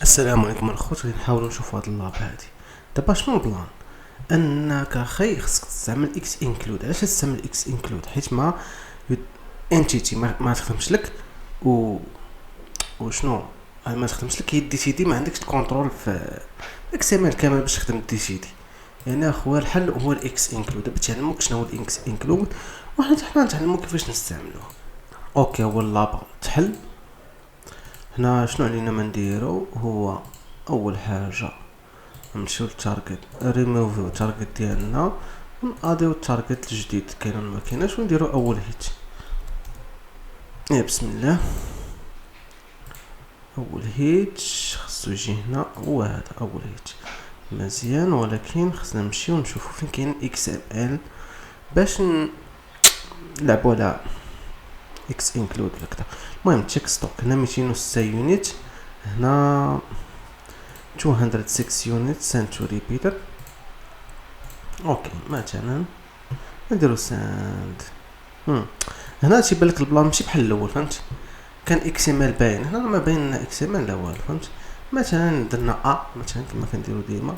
السلام عليكم الخوت. غادي نحاولوا نشوفوا هاد اللعبه هادي. دابا شنو البلان؟ انك اخي خصك تستعمل اكس انكلود. علاش تستعمل اكس انكلود؟ حيت ما انتيتي ما تخدمش لك وشنو ما تخدمش لك هي دي سي دي، ما عندكش الكونترول في اكس ام ال كامل باش تخدم دي سي دي. يعني اخويا الحل هو الاكس انكلود. دابا تعلموك شنو هو الاكس انكلود وحنا نتعلموا كيفاش نستعملوه. اوكي، هو اللعبه تحل. هنا شنو علينا ما نديرو؟ هو اول حاجه نمشيو للتارجت، ريموفيو التارجت ديالنا وناديو التارجت الجديد كاين ما كايناش، ونديرو اول هيت. يا بسم الله، اول هيت خصو يجي هنا، هو هذا اول هيت مزيان. ولكن خصنا نمشيو نشوفو فين كاين اكس ام ال باش نلعبو على اكس انكلود هكذا. المهم تشيك ستوك هنا 206 يونيت، هنا 206 يونيت سنت تو ريبيتر. اوكي مثلا نديرو ساند. هنا تيبان لك البلان ماشي بحال الاول، فهمت؟ كان اكس ام ال باين، هنا ما باين لنا اكس ام ال لا والو، فهمت؟ مثلا درنا مثلا كما كنديرو ديما.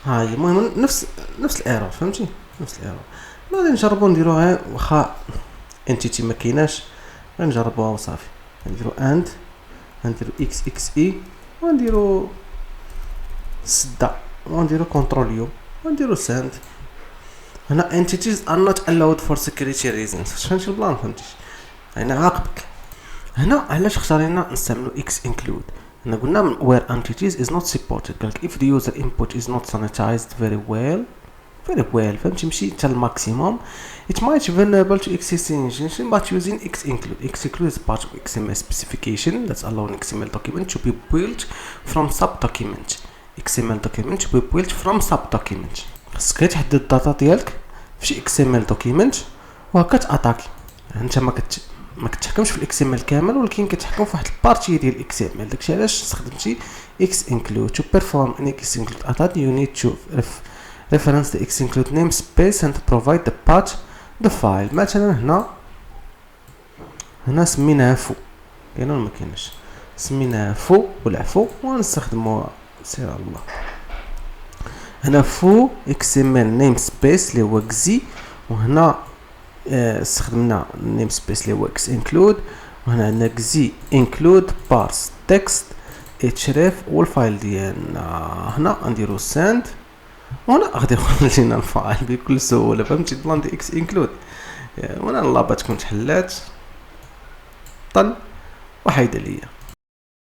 ها هي المهم نفس الايرور، فهمتي؟ نفس الايرور. غادي نجربو نديروها واخا انتيتي ما كايناش، غنجربوها وصافي. نديرو اند، نديرو اكس اكس اي، ونديرو سدا، ونديرو كنترول يو، ونديرو ساند. هنا entities are not allowed for security reasons. فهمتي البلان؟ فهمتيش؟ هنا عاقبك. هنا علاش اختارينا نستعملو x include؟ هنا قلنا where entities is not supported. قالك if the user input is not sanitized very well فهمتي؟ ماشي حتى الماكسيموم. it might be vulnerable to extension but using x include. x include is part of XML specification that's allowing XML document to be built from sub document. XML document to be built from sub document. خاصك تحدد الداتا ديالك فشي اكس ام ال دوكيمنت وهكا تاتاكي. انت ما كتحكمش في الاكس ام ال كامل، ولكن كتحكم في واحد البارتي ديال الاكس ام ال. داكشي علاش استخدمتي اكس انكلود. تو بيرفورم ان اكس انكلود اتاك يو نيد تو reference the x include namespace and provide the path the file. مثلا هنا سميناها فو، كاين ولا ما كاينش؟ سميناها فو والعفو ونستخدموها سير الله. هنا فو اكس ام ال نيم سبيس اللي هو اكزي، وهنا استخدمنا نيم سبيس اللي هو اكس انكلود، وهنا عندنا اكزي انكلود بارس تكست اتشريف والفايل ديالنا. هنا نديرو ساند، وهنا غادي يخرج لنا الفايل بكل سهوله. فهمتي البلان دي اكس انكلود؟ وانا اللعبه تكون تحلات طل وحيد ليا.